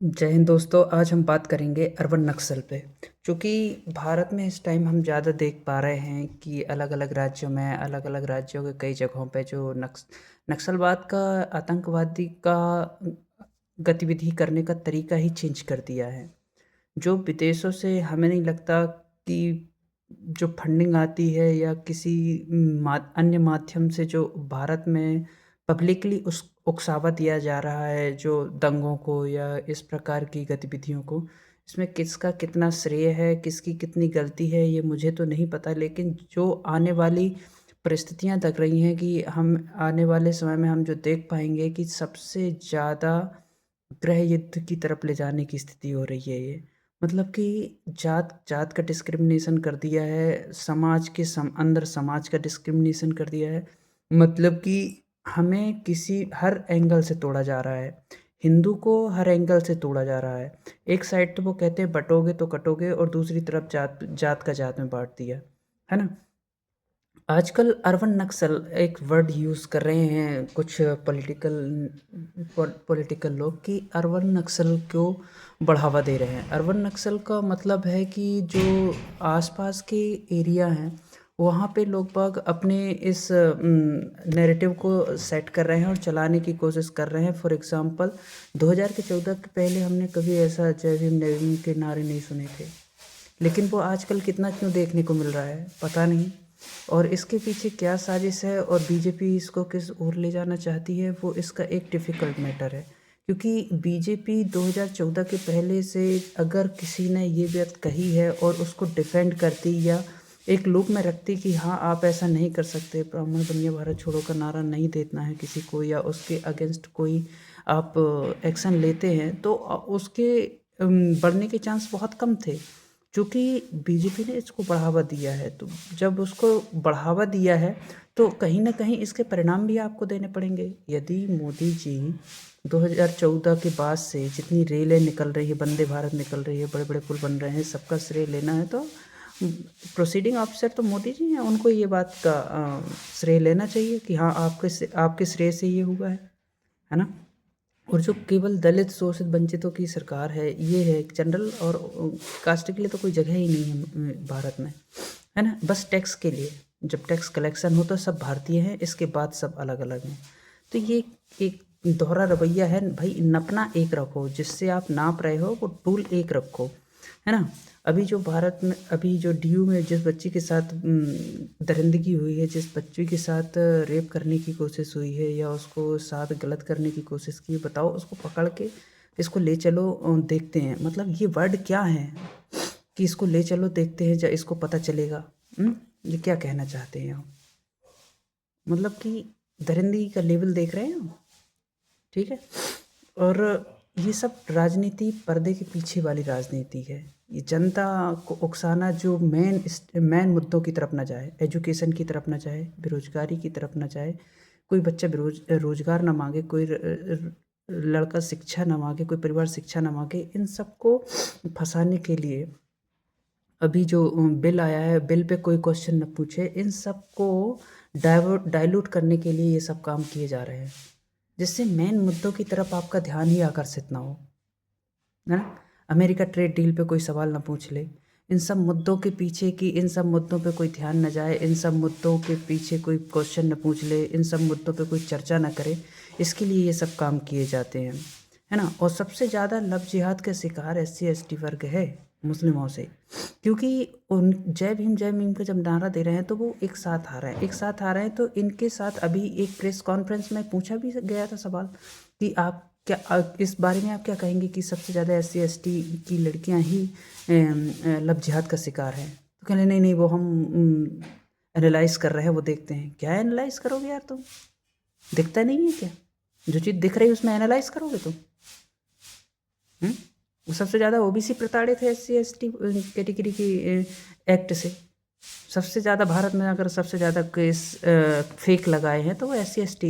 जय हिंद दोस्तों। आज हम बात करेंगे अर्बन नक्सल पे। चूँकि भारत में इस टाइम हम ज़्यादा देख पा रहे हैं कि अलग-अलग राज्यों में, अलग-अलग राज्यों के कई जगहों पे जो नक्सलवाद का, आतंकवादी का गतिविधि करने का तरीका ही चेंज कर दिया है। जो विदेशों से हमें नहीं लगता कि जो फंडिंग आती है या किसी अन्य माध्यम से जो भारत में पब्लिकली उस उकसावा दिया जा रहा है, जो दंगों को या इस प्रकार की गतिविधियों को, इसमें किसका कितना श्रेय है, किसकी कितनी गलती है, ये मुझे तो नहीं पता। लेकिन जो आने वाली परिस्थितियाँ लग रही हैं कि हम आने वाले समय में हम जो देख पाएंगे कि सबसे ज़्यादा गृह युद्ध की तरफ ले जाने की स्थिति हो रही है ये। मतलब कि जात जात का डिस्क्रिमिनेशन कर दिया है, समाज के अंदर समाज का डिस्क्रिमिनेशन कर दिया है। मतलब कि हमें किसी हर एंगल से तोड़ा जा रहा है। हिंदू को हर एंगल से तोड़ा जा रहा है। एक साइड तो वो कहते हैं बटोगे तो कटोगे, और दूसरी तरफ जात जात का जात में बाँट दिया, है ना? आजकल अर्बन नक्सल एक वर्ड यूज़ कर रहे हैं कुछ पॉलिटिकल लोग कि अर्बन नक्सल को बढ़ावा दे रहे हैं। अर्बन नक्सल का मतलब है कि जो आसपास के एरिया हैं, वहाँ पे लोग बाग अपने इस नैरेटिव को सेट कर रहे हैं और चलाने की कोशिश कर रहे हैं। फॉर एग्ज़ाम्पल 2014 के पहले हमने कभी ऐसा जय भीम जय भीम के नारे नहीं सुने थे। लेकिन वो आजकल कितना क्यों देखने को मिल रहा है, पता नहीं। और इसके पीछे क्या साजिश है और बीजेपी इसको किस ओर ले जाना चाहती है, वो इसका एक डिफ़िकल्ट मैटर है। क्योंकि बीजेपी 2014 के पहले से अगर किसी ने ये बात कही है और उसको डिफेंड करती या एक लूप में रखती कि हाँ, आप ऐसा नहीं कर सकते, ब्राह्मण बनिए भारत छोड़ो का नारा नहीं देना है किसी को, या उसके अगेंस्ट कोई आप एक्शन लेते हैं, तो उसके बढ़ने के चांस बहुत कम थे। चूँकि बीजेपी ने इसको बढ़ावा दिया है, तो जब उसको बढ़ावा दिया है, तो कहीं न कहीं इसके परिणाम भी आपको देने पड़ेंगे। यदि मोदी जी 2014 के बाद से जितनी रेलें निकल रही है, वंदे भारत निकल रही है, बड़े-बड़े पुल बन रहे हैं, सबका श्रेय लेना है तो प्रोसीडिंग ऑफिसर तो मोदी जी हैं, उनको ये बात का श्रेय लेना चाहिए कि हाँ, आपके श्रेय से ये हुआ है ना? और जो केवल दलित शोषित वंचितों की सरकार है, ये है जनरल और कास्ट के लिए तो कोई जगह ही नहीं है भारत में, है ना? बस टैक्स के लिए, जब टैक्स कलेक्शन हो तो सब भारतीय हैं, इसके बाद सब अलग अलग हैं। तो ये एक दोहरा रवैया है भाई। नपना एक रखो, जिससे आप नाप रहे हो वो टूल एक रखो, है ना? अभी जो भारत में अभी जो डीयू में जिस बच्ची के साथ दरिंदगी हुई है, जिस बच्ची के साथ रेप करने की कोशिश हुई है या उसको साथ गलत करने की कोशिश की है, बताओ, उसको पकड़ के इसको ले चलो, देखते हैं। मतलब ये वर्ड क्या है कि इसको ले चलो देखते हैं, जब इसको पता चलेगा। ये क्या कहना चाहते हैं आप? मतलब कि दरिंदगी का लेवल देख रहे हैं आप? ठीक है। और ये सब राजनीति पर्दे के पीछे वाली राजनीति है। ये जनता को उकसाना, जो मेन मुद्दों की तरफ ना जाए, एजुकेशन की तरफ ना जाए, बेरोजगारी की तरफ ना जाए, कोई बच्चा रोजगार ना मांगे, कोई लड़का शिक्षा ना मांगे, कोई परिवार शिक्षा ना मांगे, इन सबको फंसाने के लिए अभी जो बिल आया है, बिल पे कोई क्वेश्चन न पूछे, इन सबको डाइल्यूट करने के लिए ये सब काम किए जा रहे हैं, जिससे मेन मुद्दों की तरफ आपका ध्यान ही आकर्षित ना हो, है ना? अमेरिका ट्रेड डील पे कोई सवाल ना पूछ ले, इन सब मुद्दों के पीछे कि इन सब मुद्दों पे कोई ध्यान न जाए, इन सब मुद्दों के पीछे कोई क्वेश्चन न पूछ ले, इन सब मुद्दों पे कोई चर्चा ना करे, इसके लिए ये सब काम किए जाते हैं, है ना? और सबसे ज़्यादा लव जिहाद का शिकार SC ST वर्ग है, मुस्लिमों से। क्योंकि उन जय भीम का जब नारा दे रहे हैं तो वो एक साथ आ रहे हैं, एक साथ आ रहे हैं, तो इनके साथ अभी एक प्रेस कॉन्फ्रेंस में पूछा भी गया था सवाल कि आप क्या इस बारे में आप क्या कहेंगे कि सबसे ज़्यादा SC ST की लड़कियां ही लव जिहाद का शिकार हैं? तो कह रहे नहीं नहीं, वो हम एनालाइज कर रहे हैं, वो देखते हैं। क्या एनालाइज करोगे यार तुम? दिखता नहीं है क्या? जो चीज़ दिख रही है उसमें एनालाइज करोगे तुम? वो सबसे ज़्यादा OBC प्रताड़ित है SC ST कैटेगरी की एक्ट से। सबसे ज़्यादा भारत में अगर सबसे ज़्यादा केस फेक लगाए हैं तो वो SC ST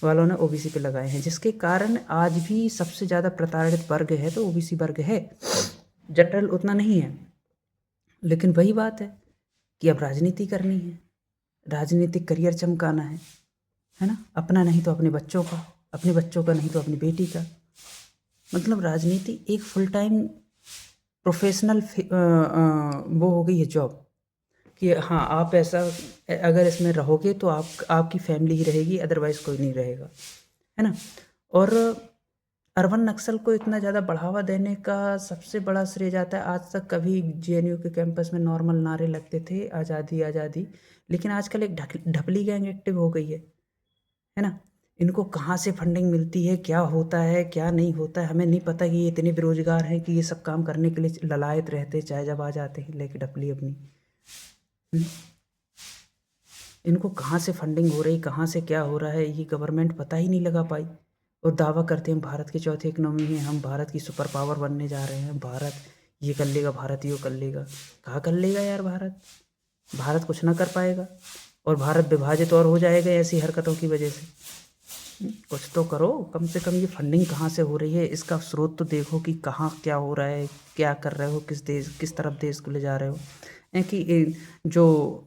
वालों ने OBC पे लगाए हैं, जिसके कारण आज भी सबसे ज़्यादा प्रताड़ित वर्ग है तो OBC वर्ग है, जनरल उतना नहीं है। लेकिन वही बात है कि अब राजनीति करनी है, राजनीतिक करियर चमकाना है ना? अपना नहीं तो अपने बच्चों का, अपने बच्चों का नहीं तो अपनी बेटी का। मतलब राजनीति एक फुल टाइम प्रोफेशनल वो हो गई है जॉब कि हाँ, आप ऐसा अगर इसमें रहोगे तो आपकी फैमिली ही रहेगी, अदरवाइज़ कोई नहीं रहेगा, है ना? और अर्बन नक्सल को इतना ज़्यादा बढ़ावा देने का सबसे बड़ा श्रेय जाता है, आज तक कभी जेएनयू के कैंपस में नॉर्मल नारे लगते थे, आज़ादी, आज़ादी, लेकिन आजकल एक ढपली गैंग एक्टिव हो गई है ना? इनको कहाँ से फंडिंग मिलती है, क्या होता है, क्या नहीं होता है, हमें नहीं पता कि ये इतने बेरोज़गार हैं कि ये सब काम करने के लिए ललायत रहते हैं, चाहे जब आ जाते हैं लेके ढपली अपनी। इनको कहाँ से फंडिंग हो रही, कहाँ से क्या हो रहा है, ये गवर्नमेंट पता ही नहीं लगा पाई और दावा करते हैं हम भारत की चौथी इकोनॉमी हैं, हम भारत की सुपर पावर बनने जा रहे हैं, भारत ये कर लेगा, भारत ये कर लेगा। कहाँ कर लेगा यार भारत? भारत कुछ ना कर पाएगा और भारत विभाजित और हो जाएगा ऐसी हरकतों की वजह से। कुछ तो करो, कम से कम ये फंडिंग कहाँ से हो रही है, इसका स्रोत तो देखो कि कहाँ क्या हो रहा है, क्या कर रहे हो, किस तरफ देश को ले जा रहे हो। है कि जो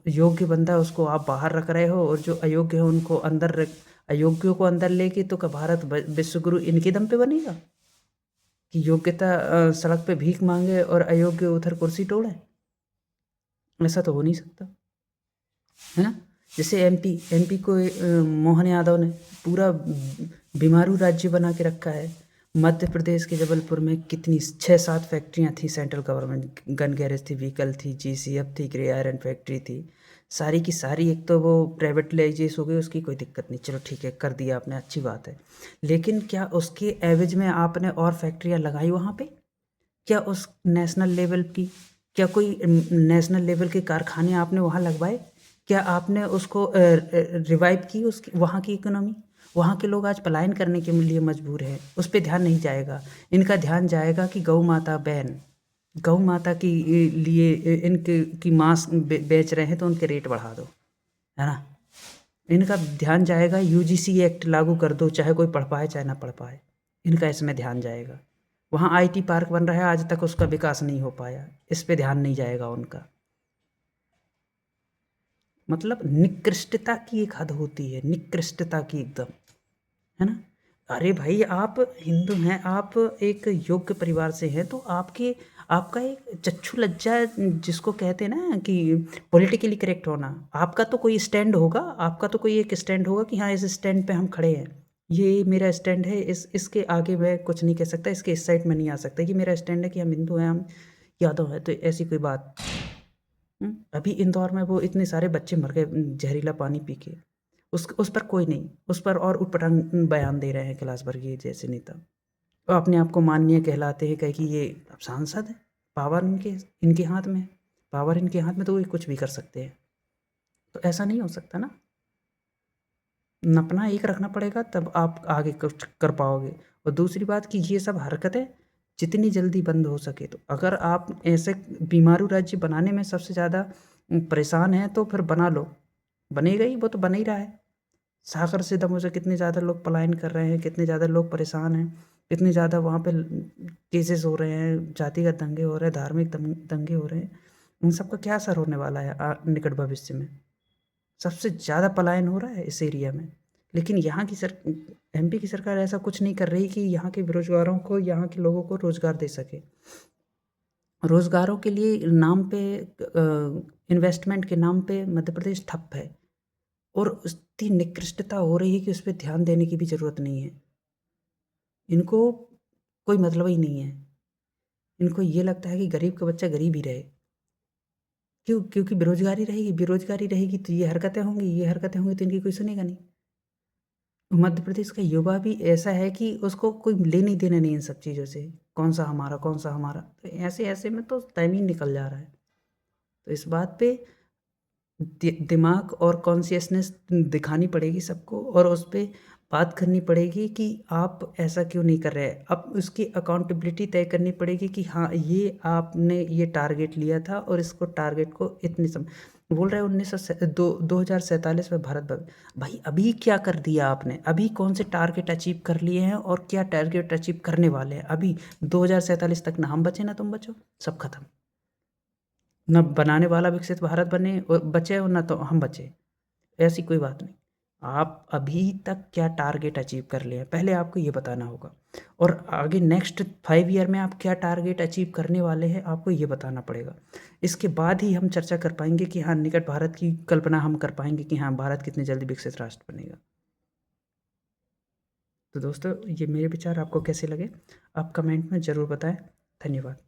योग्य बंदा है उसको आप बाहर रख रहे हो और जो अयोग्य है उनको अंदर रख, अयोग्यों को अंदर लेके तो क्या भारत विश्वगुरु इनके दम पे बनेगा कि योग्यता सड़क पे भीख मांगे और अयोग्य उधर कुर्सी तोड़े? ऐसा तो हो नहीं सकता, है ना? जैसे एमपी को मोहन यादव ने पूरा बीमारू राज्य बना के रखा है। मध्य प्रदेश के जबलपुर में कितनी 6-7 फैक्ट्रियाँ थी, सेंट्रल गवर्नमेंट गन गैरेज थी, व्हीकल थी, जीसीएफ थी, ग्रे आयरन फैक्ट्री थी, सारी की सारी। एक तो वो प्राइवेटलाइजेशन हो गई, उसकी कोई दिक्कत नहीं, चलो ठीक है, कर दिया आपने, अच्छी बात है। लेकिन क्या उसके एवज में आपने और फैक्ट्रियाँ लगाई वहाँ पे? क्या उस नेशनल लेवल की, क्या कोई नेशनल लेवल के कारखाने आपने वहाँ लगवाए? क्या आपने उसको रिवाइव की उसकी वहाँ की इकोनॉमी? वहाँ के लोग आज पलायन करने के लिए मजबूर हैं, उस पे ध्यान नहीं जाएगा। इनका ध्यान जाएगा कि गौ माता बैन, गौ माता की लिए इनके की मांस बेच रहे हैं तो उनके रेट बढ़ा दो, है ना? इनका ध्यान जाएगा यूजीसी एक्ट लागू कर दो, चाहे कोई पढ़ पाए चाहे ना पढ़ पाए, इनका इसमें ध्यान जाएगा। वहाँ आईटी पार्क बन रहा है, आज तक उसका विकास नहीं हो पाया, इस पे ध्यान नहीं जाएगा उनका। मतलब निकृष्टता की एक हद होती है, निकृष्टता की एकदम, है ना? अरे भाई, आप हिंदू हैं, आप एक योग्य परिवार से हैं, तो आपका एक चक्षु लज्जा जिसको कहते हैं ना कि पॉलिटिकली करेक्ट होना, आपका तो कोई स्टैंड होगा, आपका तो कोई एक स्टैंड होगा कि हाँ, इस स्टैंड पे हम खड़े हैं, ये मेरा स्टैंड है, इसके आगे मैं कुछ नहीं कह सकता, इसके इस साइड में नहीं आ सकता, ये मेरा स्टैंड है कि हम हिंदू हैं, हम यादव हैं, तो ऐसी कोई बात। अभी इंदौर में वो इतने सारे बच्चे मर गए जहरीला पानी पी के, उस पर कोई नहीं, उस पर और उटपटांग बयान दे रहे हैं कैलाश वर्गीय जैसे नेता। वो अपने आप को माननीय कहलाते हैं, कहे कि ये अब सांसद है, पावर इनके इनके हाथ में है, पावर इनके हाथ में, तो वो कुछ भी कर सकते हैं। तो ऐसा नहीं हो सकता ना, अपना एक रखना पड़ेगा तब आप आगे कुछ कर पाओगे। और दूसरी बात कि ये सब हरकतें जितनी जल्दी बंद हो सके, तो अगर आप ऐसे बीमारू राज्य बनाने में सबसे ज़्यादा परेशान हैं तो फिर बना लो, बनेगा ही, वो तो बन ही रहा है। सागर से दमोह से कितने ज़्यादा लोग पलायन कर रहे हैं, कितने ज़्यादा लोग परेशान हैं, कितने ज़्यादा वहाँ पे केसेस हो रहे हैं, जातिगत दंगे हो रहे हैं, धार्मिक दंगे हो रहे हैं। उन सब का क्या असर होने वाला है निकट भविष्य में? सबसे ज़्यादा पलायन हो रहा है इस एरिया में। लेकिन यहाँ की एमपी की सरकार ऐसा कुछ नहीं कर रही कि यहाँ के बेरोजगारों को, यहाँ के लोगों को रोजगार दे सके। रोजगारों के लिए नाम पे इन्वेस्टमेंट के नाम पे मध्य प्रदेश ठप है और इतनी निकृष्टता हो रही है कि उस पर ध्यान देने की भी ज़रूरत नहीं है। इनको कोई मतलब ही नहीं है। इनको ये लगता है कि गरीब का बच्चा गरीब ही रहे। क्यों? क्योंकि बेरोजगारी रहेगी तो ये हरकतें होंगी तो इनकी कोई सुनेगा नहीं। मध्य प्रदेश का युवा भी ऐसा है कि उसको कोई लेने देना नहीं इन सब चीज़ों से, कौन सा हमारा, कौन सा हमारा, तो ऐसे में तो टाइम ही निकल जा रहा है। तो इस बात पे दिमाग और कॉन्शियसनेस दिखानी पड़ेगी सबको और उस पे बात करनी पड़ेगी कि आप ऐसा क्यों नहीं कर रहे हैं। अब उसकी अकाउंटेबिलिटी तय करनी पड़ेगी कि हाँ, ये आपने ये टारगेट लिया था और इसको टारगेट को इतने बोल रहे हैं 2047 में भारत भाई अभी क्या कर दिया आपने? अभी कौन से टारगेट अचीव कर लिए हैं और क्या टारगेट अचीव करने वाले हैं? अभी 2047 तक ना हम बचे ना तुम बचो, सब खत्म। न बनाने वाला विकसित भारत बने और बचे और न तो हम बचे, ऐसी कोई बात नहीं। आप अभी तक क्या टारगेट अचीव कर लिए हैं, पहले आपको ये बताना होगा। और आगे नेक्स्ट 5 ईयर में आप क्या टारगेट अचीव करने वाले हैं, आपको ये बताना पड़ेगा। इसके बाद ही हम चर्चा कर पाएँगे कि हाँ, निकट भारत की कल्पना हम कर पाएँगे कि हाँ, भारत कितनी जल्दी विकसित राष्ट्र बनेगा। तो दोस्तों, ये मेरे विचार आपको कैसे लगे? आप कमेंट में ज़रूर बताएँ। धन्यवाद।